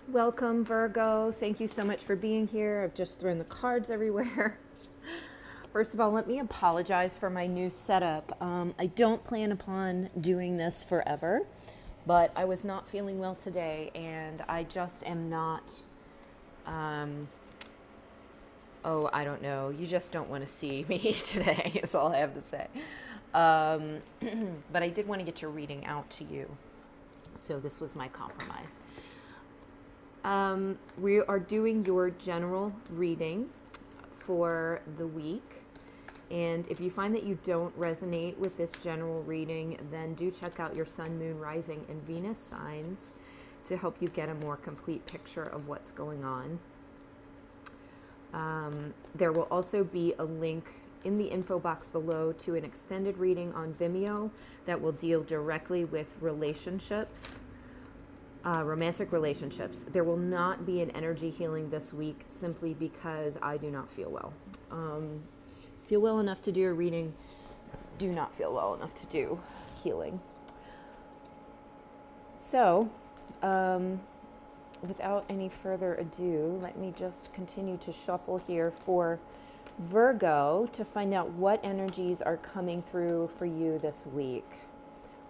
Welcome, Virgo. Thank you so much for being here. I've just thrown the cards everywhere. First of all, let me apologize for my new setup. I don't plan upon doing this forever, but I was not feeling well today, and I just am not, I don't know. You just don't want to see me today, is all I have to say. But I did want to get your reading out to you. So this was my compromise. We are doing your general reading for the week. And if you find that you don't resonate with this general reading, then do check out your Sun, Moon, Rising, and Venus signs to help you get a more complete picture of what's going on. There will also be a link in the info box below to an extended reading on Vimeo that will deal directly with relationships. Romantic relationships. There will not be an energy healing this week simply because I do not feel well. Feel well enough to do a reading, do not feel well enough to do healing. So, without any further ado, let me just continue to shuffle here for Virgo to find out what energies are coming through for you this week.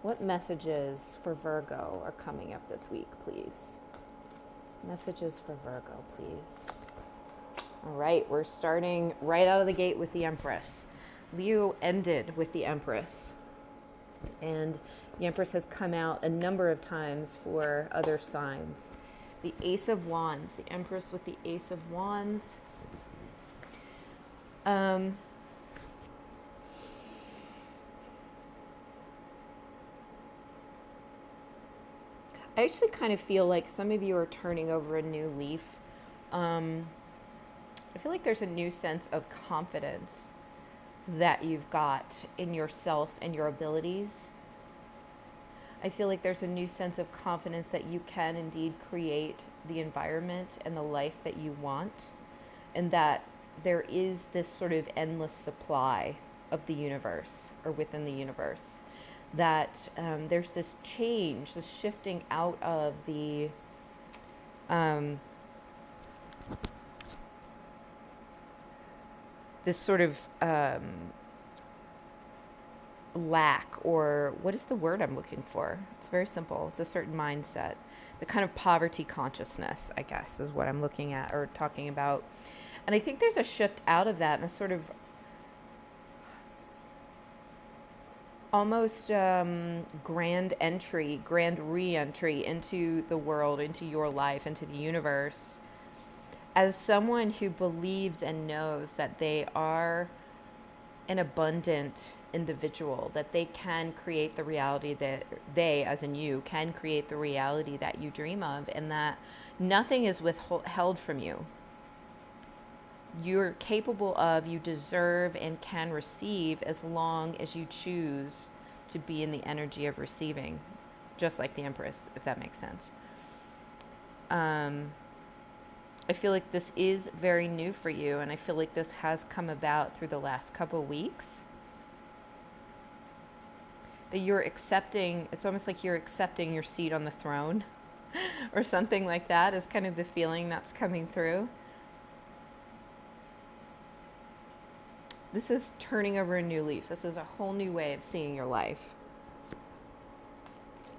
What messages for Virgo are coming up this week, please? Messages for Virgo, please. All right, we're starting right out of the gate with the Empress. Leo ended with the Empress. And the Empress has come out a number of times for other signs. The Ace of Wands, the Empress with the Ace of Wands. I actually kind of feel like some of you are turning over a new leaf. I feel like there's a new sense of confidence that you've got in yourself and your abilities. I feel like there's a new sense of confidence that you can indeed create the environment and the life that you want, and that there is this sort of endless supply of the universe or within the universe. That there's this change, this shifting out of the this sort of lack, or what is the word I'm looking for? It's very simple. It's a certain mindset. The kind of poverty consciousness, I guess, is what I'm looking at or talking about. And I think there's a shift out of that and a sort of almost grand re-entry into the world, into your life, into the universe, as someone who believes and knows that they are an abundant individual, that they can create the reality that they, as in you, can create the reality that you dream of, and that nothing is withheld from you. You're capable of, you deserve and can receive as long as you choose to be in the energy of receiving, just like the Empress, if that makes sense. I feel like this is very new for you, and I feel like this has come about through the last couple of weeks. That you're accepting, it's almost like you're accepting your seat on the throne or something like that is kind of the feeling that's coming through. This is turning over a new leaf. This is a whole new way of seeing your life.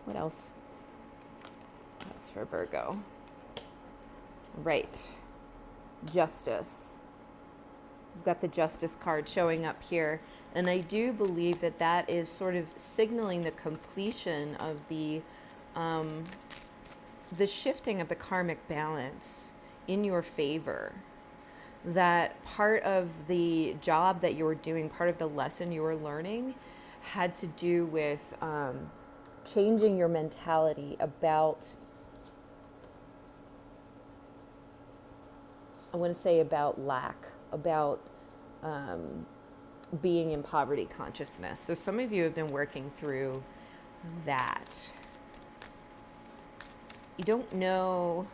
What else? What else for Virgo? Right. Justice. We've got the Justice card showing up here. And I do believe that that is sort of signaling the completion of the shifting of the karmic balance in your favor. That part of the job that you were doing, part of the lesson you were learning, had to do with changing your mentality about, I want to say about lack, about being in poverty consciousness. So some of you have been working through that. You don't know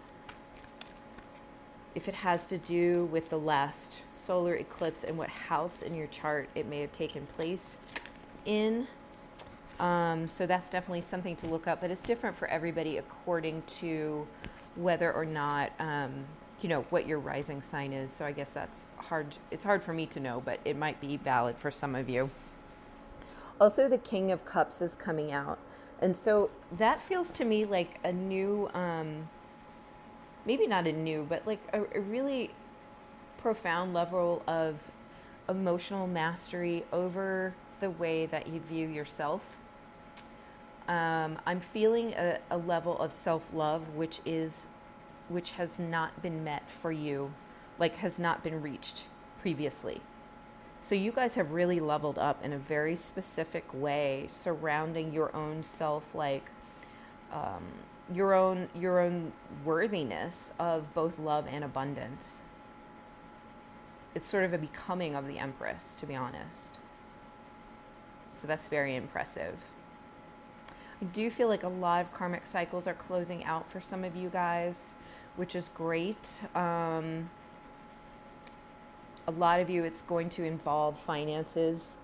if it has to do with the last solar eclipse and what house in your chart it may have taken place in. So that's definitely something to look up, but it's different for everybody according to whether or not, what your rising sign is. So I guess that's hard. It's hard for me to know, but it might be valid for some of you. Also, the King of Cups is coming out. And so that feels to me like a new, maybe not a new, but like a really profound level of emotional mastery over the way that you view yourself. I'm feeling a level of self-love which has not been met for you, like has not been reached previously. So you guys have really leveled up in a very specific way surrounding your own self, like your own worthiness of both love and abundance. It's sort of a becoming of the Empress, to be honest. So that's very impressive. I do feel like a lot of karmic cycles are closing out for some of you guys, which is great. A lot of you, it's going to involve finances.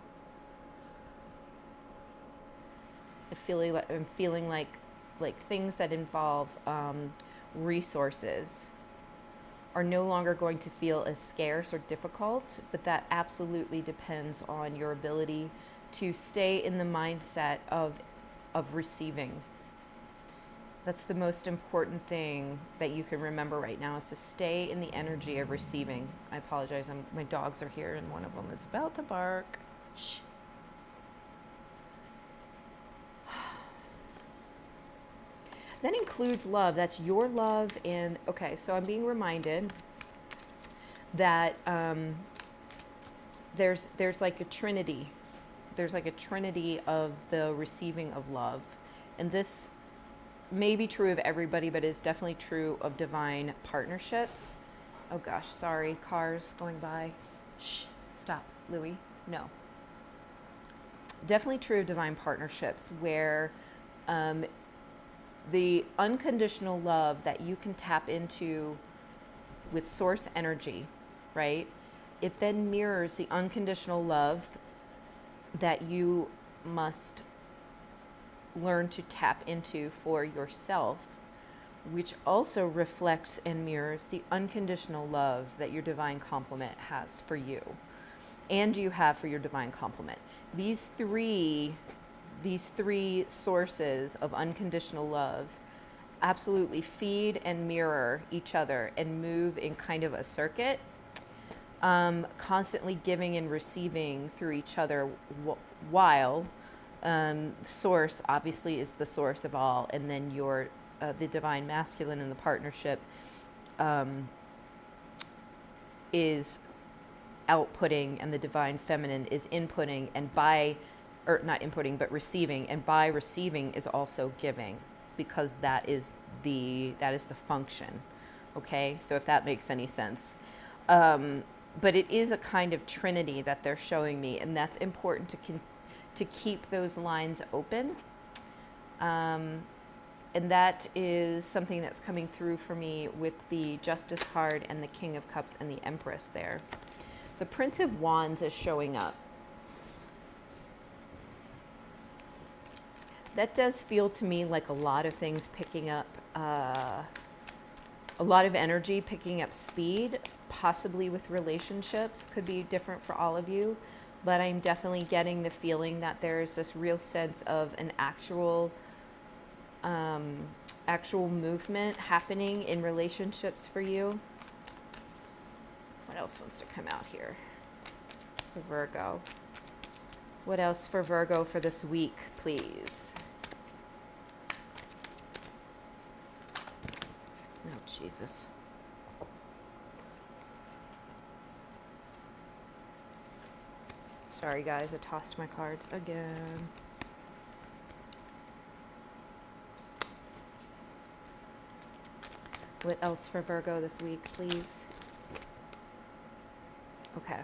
I'm feeling like things that involve resources are no longer going to feel as scarce or difficult, but that absolutely depends on your ability to stay in the mindset of receiving. That's the most important thing that you can remember right now, is to stay in the energy of receiving. I apologize, my dogs are here and one of them is about to bark. Shh. That includes love. That's your love. And okay, so I'm being reminded that there's like a trinity. There's like a trinity of the receiving of love. And this may be true of everybody, but is definitely true of divine partnerships. Oh gosh, sorry, cars going by. Shh, stop, Louie. No. Definitely true of divine partnerships, where the unconditional love that you can tap into with source energy, right? It then mirrors the unconditional love that you must learn to tap into for yourself, which also reflects and mirrors the unconditional love that your divine complement has for you, and you have for your divine complement. These three sources of unconditional love absolutely feed and mirror each other and move in kind of a circuit, constantly giving and receiving through each other, while source obviously is the source of all, and then your the divine masculine in the partnership is outputting, and the divine feminine is inputting, and not inputting, but receiving, and by receiving is also giving, because that is the function. Okay, so if that makes any sense. But it is a kind of trinity that they're showing me, and that's important to keep those lines open. And that is something that's coming through for me with the Justice card and the King of Cups and the Empress there. The Prince of Wands is showing up. That does feel to me like a lot of things picking up, a lot of energy picking up speed, possibly with relationships. Could be different for all of you, but I'm definitely getting the feeling that there's this real sense of an actual movement happening in relationships for you. What else wants to come out here? For Virgo. What else for Virgo for this week, please? Oh, Jesus. Sorry, guys, I tossed my cards again. What else for Virgo this week, please? Okay.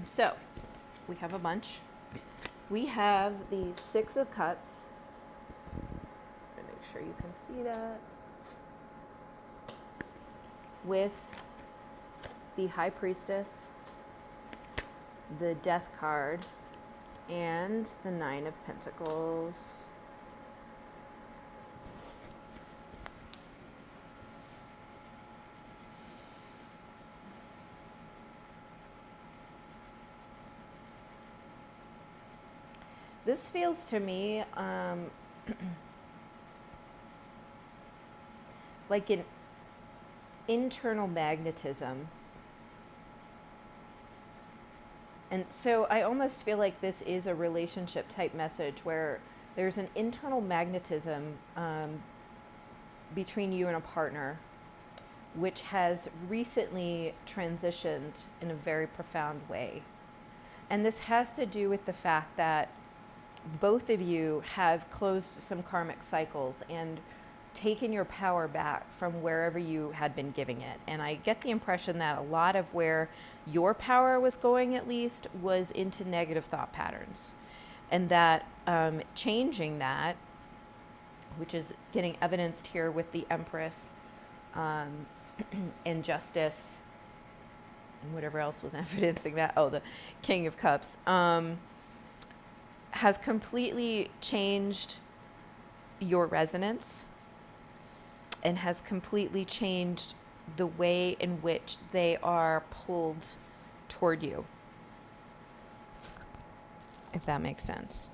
So, we have a bunch. We have the Six of Cups. Make sure you can see that. With the High Priestess, the Death card, And the Nine of Pentacles. This feels to me like an internal magnetism. And so I almost feel like this is a relationship type message where there's an internal magnetism between you and a partner, which has recently transitioned in a very profound way. And this has to do with the fact that both of you have closed some karmic cycles and taken your power back from wherever you had been giving it. And I get the impression that a lot of where your power was going, at least, was into negative thought patterns. And that changing that, which is getting evidenced here with the Empress, and Justice, and whatever else was evidencing that. Oh, the King of Cups. Has completely changed your resonance and has completely changed the way in which they are pulled toward you, if that makes sense.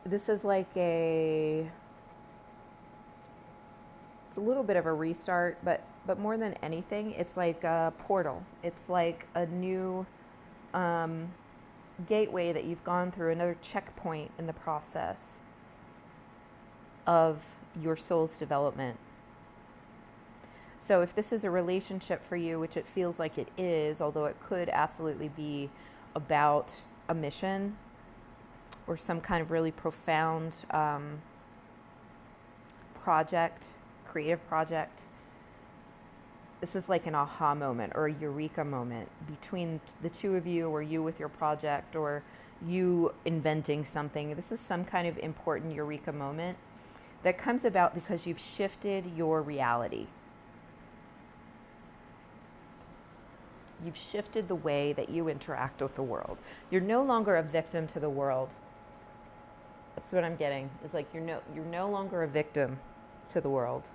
This is like it's a little bit of a restart, but more than anything, it's like a portal. It's like a new gateway that you've gone through, another checkpoint in the process of your soul's development. So if this is a relationship for you, which it feels like it is, although it could absolutely be about a mission or some kind of really profound project, creative project, this is like an aha moment or a eureka moment between the two of you, or you with your project, or you inventing something. This is some kind of important eureka moment that comes about because you've shifted your reality. You've shifted the way that you interact with the world. You're no longer a victim to the world. That's what I'm getting. It's like you're no longer a victim to the world.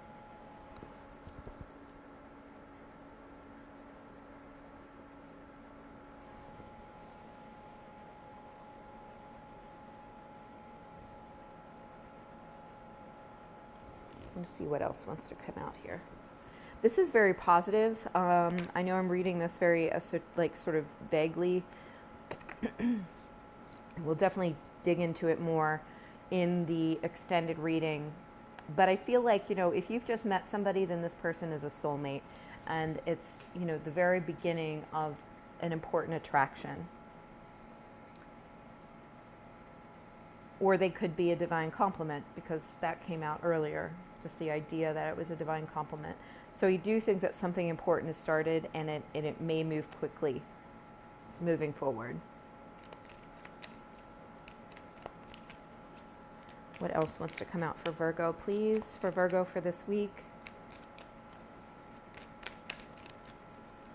Let's see what else wants to come out here. This is very positive. I know I'm reading this very sort of vaguely. We'll definitely dig into it more in the extended reading. But I feel like, if you've just met somebody, then this person is a soulmate. And it's, the very beginning of an important attraction. Or they could be a divine complement, because that came out earlier. Just the idea that it was a divine complement. So you do think that something important has started, and it may move quickly moving forward. What else wants to come out for Virgo, please? For Virgo for this week.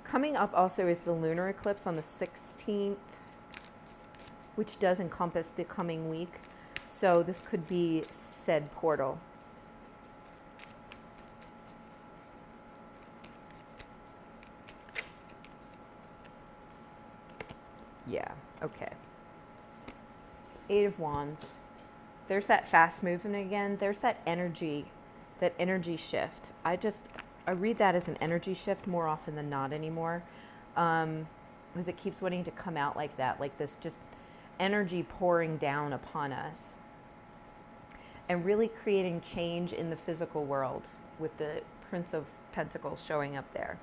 Coming up also is the lunar eclipse on the 16th, which does encompass the coming week. So this could be said portal. Yeah, okay. Eight of Wands. There's that fast movement again. There's that energy shift. I read that as an energy shift more often than not anymore. Because it keeps wanting to come out like that, like this just energy pouring down upon us. And really creating change in the physical world with the Prince of Pentacles showing up there.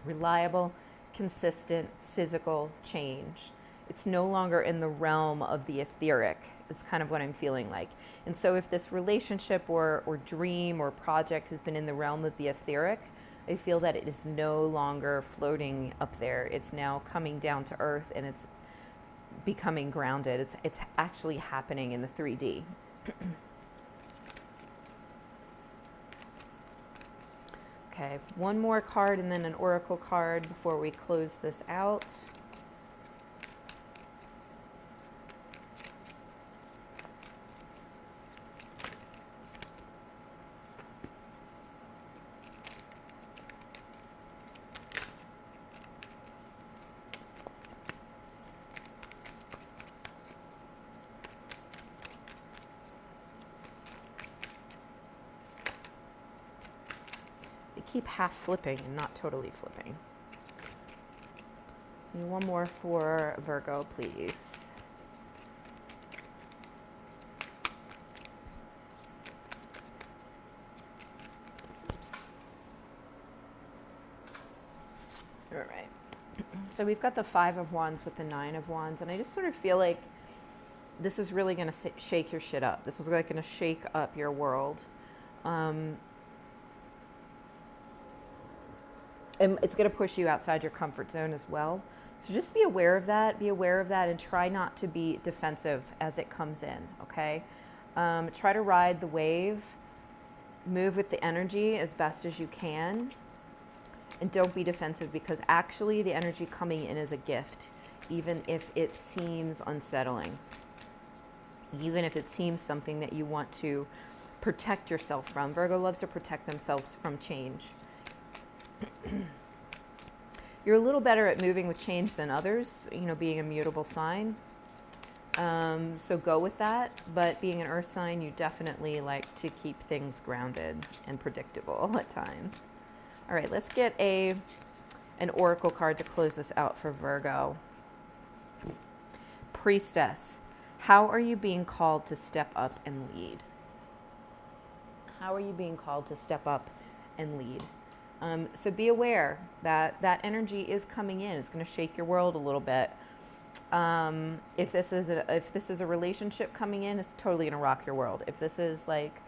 Reliable, consistent, physical change. It's no longer in the realm of the etheric. It's kind of what I'm feeling like. And so if this relationship or dream or project has been in the realm of the etheric, I feel that it is no longer floating up there. It's now coming down to earth, and it's becoming grounded. It's actually happening in the 3D. Okay, one more card and then an oracle card before we close this out. Keep half flipping and not totally flipping. And one more for Virgo, please. Oops. All right. So we've got the 5 of Wands with the 9 of Wands, and I just sort of feel like this is really going to shake your shit up. This is like going to shake up your world. And it's going to push you outside your comfort zone as well. So just be aware of that. Be aware of that and try not to be defensive as it comes in, okay? Try to ride the wave. Move with the energy as best as you can. And don't be defensive, because actually the energy coming in is a gift, even if it seems unsettling. Even if it seems something that you want to protect yourself from. Virgo loves to protect themselves from change. You're a little better at moving with change than others, you know, being a mutable sign. So go with that. But being an earth sign, you definitely like to keep things grounded and predictable at times. All right, let's get an oracle card to close this out for Virgo. Priestess, how are you being called to step up and lead? How are you being called to step up and lead? So be aware that that energy is coming in. It's going to shake your world a little bit. If this is a relationship coming in, it's totally going to rock your world. If this is like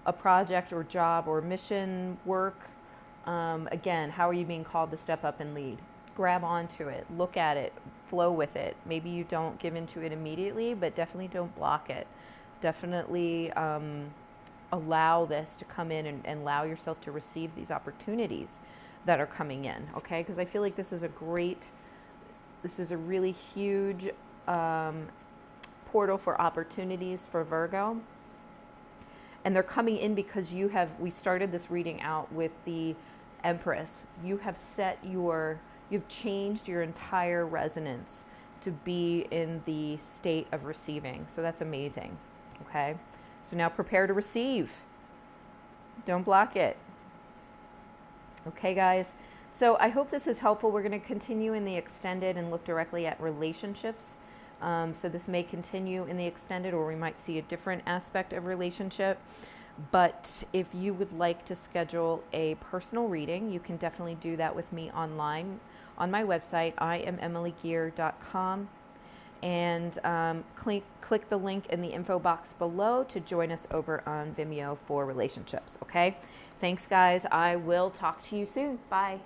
a project or job or mission work, again, how are you being called to step up and lead? Grab onto it, look at it, flow with it. Maybe you don't give into it immediately, but definitely don't block it. Definitely allow this to come in and allow yourself to receive these opportunities that are coming in, okay? Because I feel like this is a really huge portal for opportunities for Virgo. And they're coming in because we started this reading out with the Empress. You've changed your entire resonance to be in the state of receiving. So that's amazing, okay? So now prepare to receive. Don't block it. Okay, guys. So I hope this is helpful. We're going to continue in the extended and look directly at relationships. So this may continue in the extended, or we might see a different aspect of relationship. But if you would like to schedule a personal reading, you can definitely do that with me online on my website, IamEmilyGear.com. And click the link in the info box below to join us over on Vimeo for relationships, okay? Thanks, guys. I will talk to you soon. Bye.